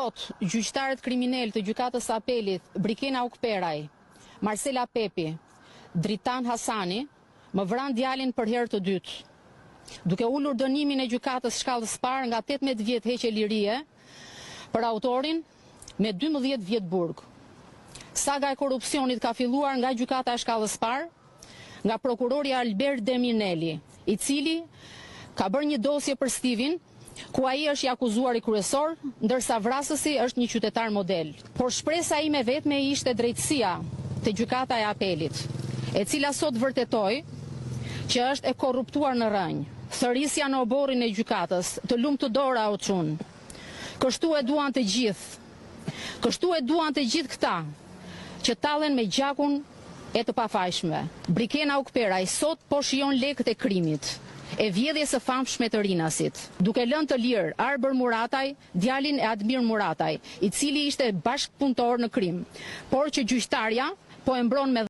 Sot, gjyqtarët kriminal të gjykatës së apelit Brikena Ukperaj, Marcela Pepi, Dritan Hasani, më vran djalin për herë të dytë, duke ulur dënimin e gjykatës shkallës parë nga 18 vjet heqje lirie për autorin me 12 vjet burg. Saga e korrupsionit ka filluar nga gjykata e shkallës parë, nga prokurori Albert Demirneli, i cili ka bërë një dosje për Stivin, ku ai është i akuzuar i kryesor, ndërsa vrasësi është një qytetar model. Por shpresa ime vetme ishte drejtësia te gjykata e apelit, e cila sot vërtetoi që është e korruptuar në rënjë. Thërisja në oborrin e gjykatës, të lumtudora o çun. Kështu e duan të gjithë. Kështu e duan të gjithë këta që tallen me gjakun e të pafajshme. Brikena Ukperaj sot po shijon lekët e krimit, e vjedhjes së famshme të Rinasit, duke lënë të lirë Arber Murataj, djalin e Admir Murataj, i cili ishte bashkëpunëtor në krim, por që gjyqtarja po e mbron me